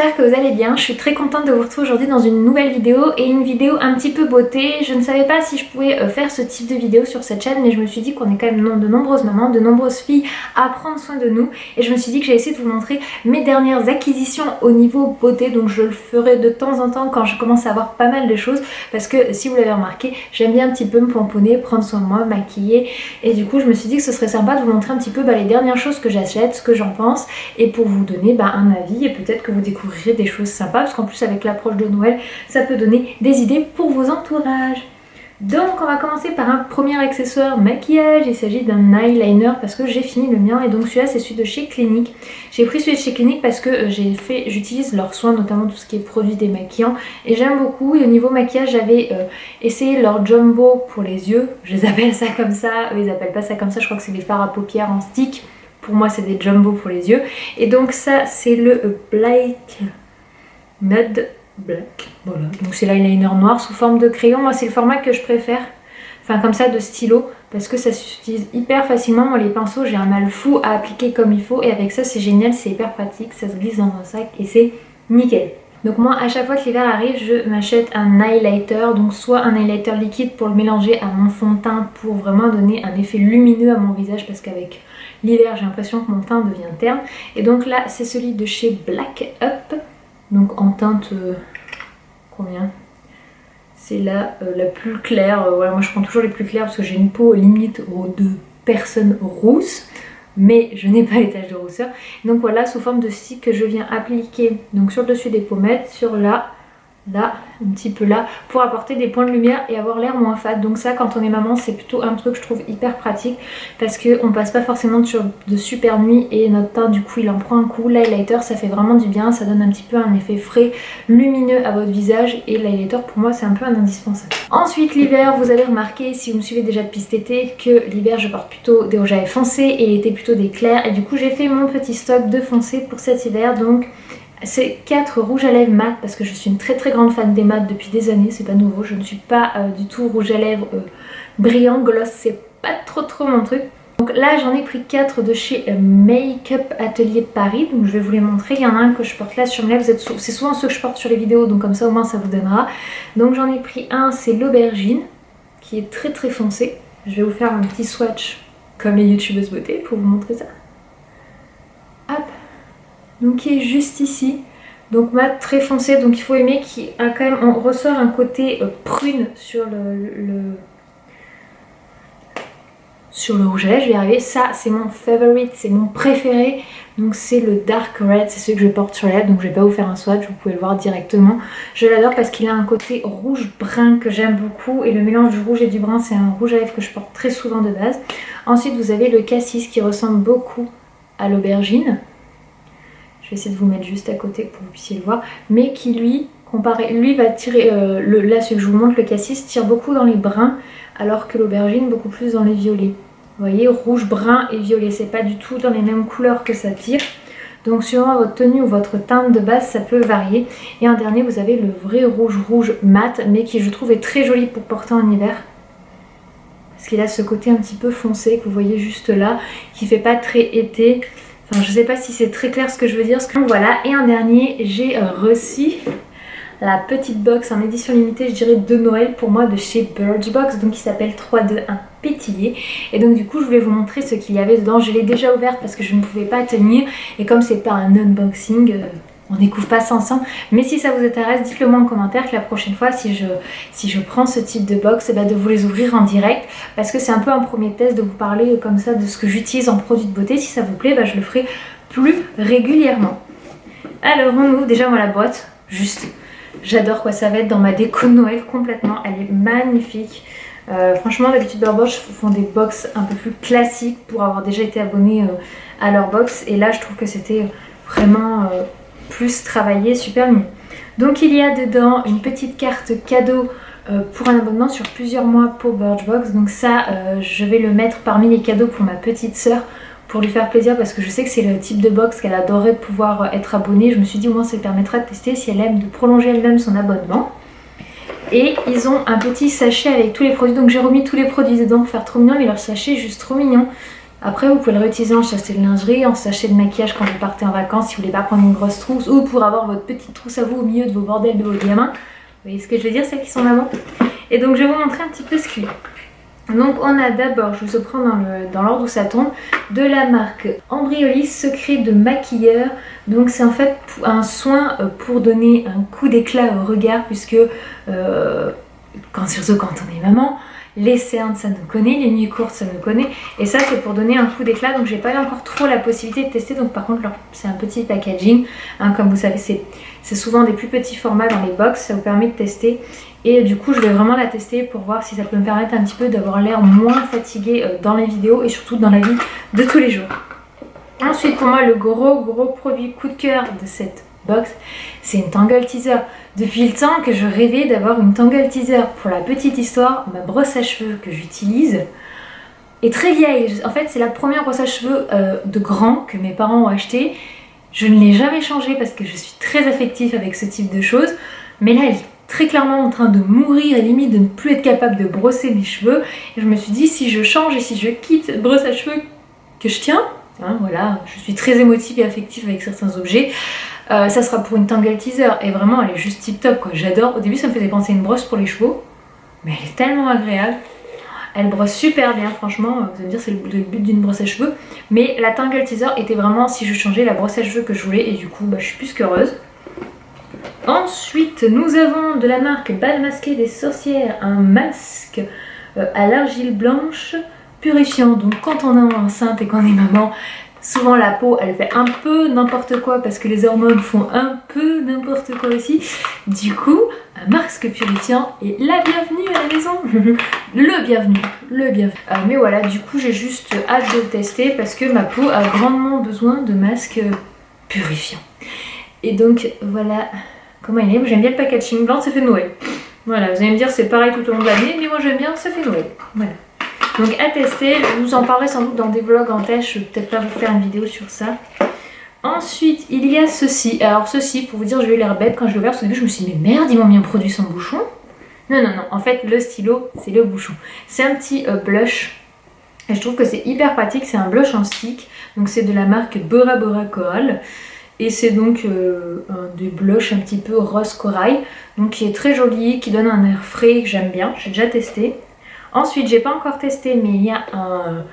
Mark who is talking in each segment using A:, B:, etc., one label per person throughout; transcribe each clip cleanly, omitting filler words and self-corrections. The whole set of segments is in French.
A: j'espère que vous allez bien. Je suis très contente de vous retrouver aujourd'hui dans une nouvelle vidéo et une vidéo un petit peu beauté. Je ne savais pas si je pouvais faire ce type de vidéo sur cette chaîne, mais je me suis dit qu'on est quand même de nombreuses mamans, de nombreuses filles à prendre soin de nous, et je me suis dit que j'allais essayer de vous montrer mes dernières acquisitions au niveau beauté. Donc je le ferai de temps en temps quand je commence à avoir pas mal de choses, parce que si vous l'avez remarqué, j'aime bien un petit peu me pomponner, prendre soin de moi, maquiller, et du coup je me suis dit que ce serait sympa de vous montrer un petit peu les dernières choses que j'achète, ce que j'en pense, et pour vous donner un avis, et peut-être que vous découvrirez des choses sympas, parce qu'en plus avec l'approche de Noël, ça peut donner des idées pour vos entourages. Donc on va commencer par un premier accessoire maquillage. Il s'agit d'un eyeliner parce que j'ai fini le mien, et donc celui-là c'est celui de chez Clinique. J'ai pris celui de chez Clinique parce que j'utilise leurs soins, notamment tout ce qui est produits démaquillants, et j'aime beaucoup. Et au niveau maquillage, j'avais essayé leur jumbo pour les yeux, je les appelle ça comme ça, eux ils appellent pas ça comme ça, je crois que c'est des fards à paupières en stick. Pour moi c'est des jumbo pour les yeux, et donc ça c'est le Black Mud Black, voilà, donc c'est l'eyeliner noir sous forme de crayon. Moi c'est le format que je préfère, enfin comme ça, de stylo, parce que ça s'utilise hyper facilement. Moi les pinceaux j'ai un mal fou à appliquer comme il faut, et avec ça c'est génial, c'est hyper pratique, ça se glisse dans un sac et c'est nickel. Donc moi à chaque fois que l'hiver arrive, je m'achète un highlighter, donc soit un highlighter liquide pour le mélanger à mon fond de teint pour vraiment donner un effet lumineux à mon visage, parce qu'avec l'hiver j'ai l'impression que mon teint devient terne. Et donc là c'est celui de chez Black Up, donc en teinte combien, c'est la plus claire, voilà, moi je prends toujours les plus claires parce que j'ai une peau limite de personne rousse, mais je n'ai pas les taches de rousseur. Donc voilà, sous forme de stick que je viens appliquer donc sur le dessus des pommettes, sur là, un petit peu là, pour apporter des points de lumière et avoir l'air moins fade. Donc ça, quand on est maman, c'est plutôt un truc que je trouve hyper pratique, parce qu'on passe pas forcément de super nuit et notre teint du coup il en prend un coup. L'highlighter ça fait vraiment du bien, ça donne un petit peu un effet frais, lumineux à votre visage, et l'highlighter pour moi c'est un peu un indispensable. Ensuite l'hiver, vous avez remarqué si vous me suivez déjà depuis cet été que l'hiver je porte plutôt des rouges à lèvres foncés et l'été plutôt des clairs, et du coup j'ai fait mon petit stock de foncés pour cet hiver. Donc c'est 4 rouges à lèvres mat, parce que je suis une très très grande fan des mat depuis des années, c'est pas nouveau, je ne suis pas du tout rouge à lèvres brillant, gloss, c'est pas trop mon truc. Donc là j'en ai pris 4 de chez Make-up Atelier Paris, donc je vais vous les montrer. Il y en a un que je porte là sur mes lèvres, c'est souvent ceux que je porte sur les vidéos, donc comme ça au moins ça vous donnera. Donc j'en ai pris un, c'est l'aubergine, qui est très très foncé. Je vais vous faire un petit swatch comme les youtubeuses beauté pour vous montrer ça. Hop, donc qui est juste ici, donc mat très foncé, donc il faut aimer, qui a quand même, on ressort un côté prune sur sur le rouge à lèvres. Je vais y arriver. Ça c'est mon favorite, c'est mon préféré, donc c'est le Dark Red, c'est celui que je porte sur les lèvres, donc je vais pas vous faire un swatch, vous pouvez le voir directement. Je l'adore parce qu'il a un côté rouge brun que j'aime beaucoup, et le mélange du rouge et du brun c'est un rouge à lèvres que je porte très souvent de base. Ensuite vous avez le Cassis qui ressemble beaucoup à l'aubergine. Je vais essayer de vous mettre juste à côté pour que vous puissiez le voir, mais qui lui, lui va tirer, là celui que je vous montre, le Cassis, tire beaucoup dans les bruns, alors que l'aubergine beaucoup plus dans les violets. Vous voyez, rouge, brun et violet, c'est pas du tout dans les mêmes couleurs que ça tire. Donc suivant votre tenue ou votre teinte de base, ça peut varier. Et en dernier, vous avez le vrai rouge mat, mais qui je trouve est très joli pour porter en hiver, parce qu'il a ce côté un petit peu foncé que vous voyez juste là, qui fait pas très été. Enfin, je sais pas si c'est très clair ce que je veux dire. Donc voilà, et un dernier, j'ai reçu la petite box en édition limitée, je dirais de Noël pour moi, de chez Birchbox, donc qui s'appelle 3-2-1 pétillé. Et donc du coup je voulais vous montrer ce qu'il y avait dedans. Je l'ai déjà ouverte parce que je ne pouvais pas tenir, et comme c'est pas un unboxing, on découvre pas ça ensemble. Mais si ça vous intéresse, dites-le moi en commentaire, que la prochaine fois si je prends ce type de box, de vous les ouvrir en direct, parce que c'est un peu un premier test de vous parler comme ça de ce que j'utilise en produits de beauté. Si ça vous plaît, je le ferai plus régulièrement. Alors on ouvre déjà moi la boîte, juste j'adore quoi, ça va être dans ma déco de Noël complètement, elle est magnifique. Franchement d'habitude Birchbox font des box un peu plus classiques pour avoir déjà été abonnée à leur box, et là je trouve que c'était vraiment plus travaillé, super mignon. Donc il y a dedans une petite carte cadeau pour un abonnement sur plusieurs mois pour Birchbox. Donc ça je vais le mettre parmi les cadeaux pour ma petite soeur, pour lui faire plaisir, parce que je sais que c'est le type de box qu'elle adorerait pouvoir être abonnée. Je me suis dit au moins ça lui permettra de tester si elle aime, de prolonger elle-même son abonnement. Et ils ont un petit sachet avec tous les produits, donc j'ai remis tous les produits dedans pour faire trop mignon, mais leur sachet est juste trop mignon. Après vous pouvez le réutiliser en sachet de lingerie, en sachet de maquillage quand vous partez en vacances si vous voulez pas prendre une grosse trousse, ou pour avoir votre petite trousse à vous au milieu de vos bordels de vos gamins. Vous voyez ce que je veux dire, celles qui sont en avant. Et donc je vais vous montrer un petit peu ce qu'il y a. Donc on a d'abord, je vous prends dans l'ordre où ça tombe, de la marque Embryolisse Secret de maquilleur. Donc c'est en fait un soin pour donner un coup d'éclat au regard, puisque surtout quand on est maman, les cernes ça nous connaît, les nuits courtes ça nous connaît, et ça c'est pour donner un coup d'éclat. Donc j'ai pas eu encore trop la possibilité de tester, donc par contre c'est un petit packaging, hein, comme vous savez c'est souvent des plus petits formats dans les box, ça vous permet de tester. Et du coup je vais vraiment la tester pour voir si ça peut me permettre un petit peu d'avoir l'air moins fatiguée dans les vidéos et surtout dans la vie de tous les jours. Ensuite pour moi le gros produit coup de cœur de cette box, c'est une Tangle Teezer. Depuis le temps que je rêvais d'avoir une Tangle Teezer. Pour la petite histoire, ma brosse à cheveux que j'utilise est très vieille. En fait c'est la première brosse à cheveux de grand que mes parents ont acheté. Je ne l'ai jamais changée parce que je suis très affective avec ce type de choses, mais là elle est très clairement en train de mourir et limite de ne plus être capable de brosser mes cheveux. Et je me suis dit, si je change et si je quitte cette brosse à cheveux que je tiens, hein, voilà, je suis très émotive et affective avec certains objets, ça sera pour une Tangle Teezer. Et vraiment elle est juste tip top quoi, j'adore. Au début ça me faisait penser à une brosse pour les cheveux, mais elle est tellement agréable. Elle brosse super bien, franchement, vous allez me dire c'est le but d'une brosse à cheveux. Mais la Tangle Teezer était vraiment, si je changeais, la brosse à cheveux que je voulais, et du coup je suis plus qu'heureuse. Ensuite, nous avons de la marque Bal Masqué des Sorcières, un masque à l'argile blanche purifiant. Donc quand on est enceinte et qu'on est maman, souvent la peau elle fait un peu n'importe quoi parce que les hormones font un peu n'importe quoi aussi. Du coup, un masque purifiant est la bienvenue à la maison. Le bienvenu. Mais voilà, du coup j'ai juste hâte de le tester parce que ma peau a grandement besoin de masques purifiants. Et donc voilà comment il est. J'aime bien le packaging blanc, ça fait Noël. Voilà, vous allez me dire c'est pareil tout au long de l'année, mais moi j'aime bien, ça fait Noël. Voilà. Donc à tester, je vous en parlerai sans doute dans des vlogs en test, je vais peut-être pas vous faire une vidéo sur ça. Ensuite, il y a ceci. Alors ceci, pour vous dire, j'ai eu l'air bête quand je l'ai ouvert, parce que au début je me suis dit, mais merde, ils m'ont mis un produit sans bouchon. Non, en fait le stylo, c'est le bouchon. C'est un petit blush, et je trouve que c'est hyper pratique, c'est un blush en stick, donc c'est de la marque Bora Bora Coral. Et c'est donc des blushs un petit peu rose corail, donc qui est très joli, qui donne un air frais que j'aime bien, j'ai déjà testé. Ensuite, j'ai pas encore testé, mais il y a un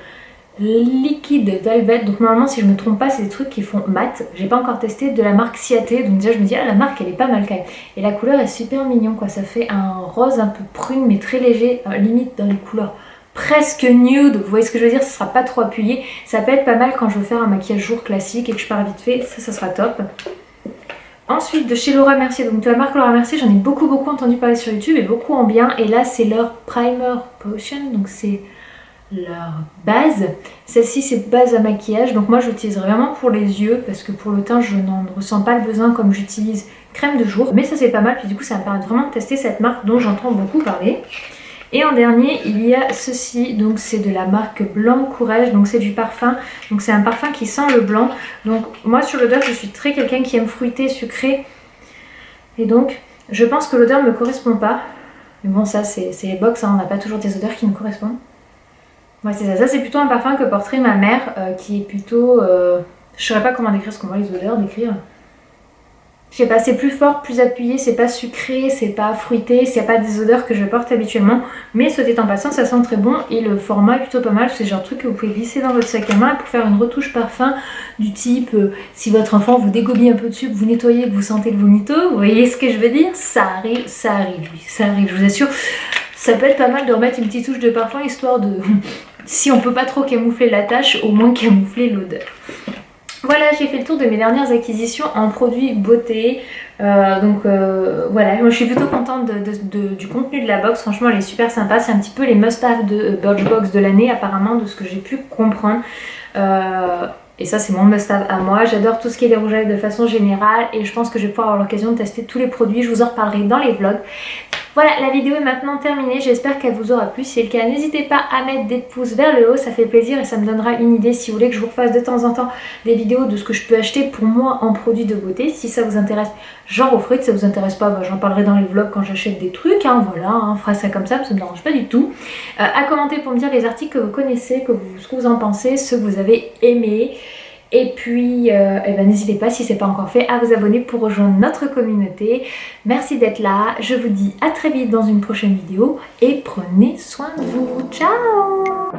A: liquide velvet, donc normalement si je me trompe pas c'est des trucs qui font mat. J'ai pas encore testé, de la marque Ciaté, donc déjà je me dis ah la marque elle est pas mal quand même. Et la couleur est super mignon quoi, ça fait un rose un peu prune mais très léger, limite dans les couleurs presque nude, vous voyez ce que je veux dire, ça sera pas trop appuyé. Ça peut être pas mal quand je veux faire un maquillage jour classique et que je pars vite fait, ça sera top. Ensuite de chez Laura Mercier, donc de la marque Laura Mercier, j'en ai beaucoup entendu parler sur YouTube et beaucoup en bien. Et là c'est leur Primer Potion, donc c'est leur base. Celle-ci c'est base à maquillage, donc moi je l'utiliserai vraiment pour les yeux parce que pour le teint je n'en ressens pas le besoin comme j'utilise crème de jour. Mais ça c'est pas mal, puis du coup ça me permet vraiment de tester cette marque dont j'entends beaucoup parler. Et en dernier il y a ceci, donc c'est de la marque Blanc Courage, donc c'est du parfum, donc c'est un parfum qui sent le blanc. Donc moi sur l'odeur je suis très quelqu'un qui aime fruité, sucré, et donc je pense que l'odeur ne me correspond pas. Mais bon ça c'est les box, hein, on n'a pas toujours des odeurs qui nous correspondent. Ouais c'est ça, c'est plutôt un parfum que porterait ma mère qui est plutôt... je saurais pas comment décrire ce qu'on voit les odeurs, décrire... Je sais pas, c'est plus fort, plus appuyé, c'est pas sucré, c'est pas fruité, c'est pas des odeurs que je porte habituellement. Mais soit dit en passant, ça sent très bon et le format est plutôt pas mal. C'est le genre de truc que vous pouvez glisser dans votre sac à main pour faire une retouche parfum du type si votre enfant vous dégobille un peu dessus, que vous nettoyez, que vous sentez le vomito. Vous voyez ce que je veux dire? Ça arrive, oui, ça arrive, je vous assure. Ça peut être pas mal de remettre une petite touche de parfum histoire de... si on peut pas trop camoufler la tâche, au moins camoufler l'odeur. Voilà, j'ai fait le tour de mes dernières acquisitions en produits beauté. Voilà, moi je suis plutôt contente du contenu de la box. Franchement elle est super sympa, c'est un petit peu les must-have de Birchbox de l'année apparemment, de ce que j'ai pu comprendre. Et ça c'est mon must-have à moi. J'adore tout ce qui est les rouges à lèvres de façon générale et je pense que je vais pouvoir avoir l'occasion de tester tous les produits. Je vous en reparlerai dans les vlogs. Voilà, la vidéo est maintenant terminée, j'espère qu'elle vous aura plu. Si c'est le cas, n'hésitez pas à mettre des pouces vers le haut, ça fait plaisir et ça me donnera une idée si vous voulez que je vous refasse de temps en temps des vidéos de ce que je peux acheter pour moi en produits de beauté. Si ça vous intéresse, j'en referai. Si ça vous intéresse pas, bah, j'en parlerai dans les vlogs quand j'achète des trucs, hein, voilà, hein, on fera ça comme ça me dérange pas du tout. À commenter pour me dire les articles que vous connaissez, ce que vous en pensez, ceux que vous avez aimés. Et puis, n'hésitez pas, si ce n'est pas encore fait, à vous abonner pour rejoindre notre communauté. Merci d'être là. Je vous dis à très vite dans une prochaine vidéo et prenez soin de vous. Ciao!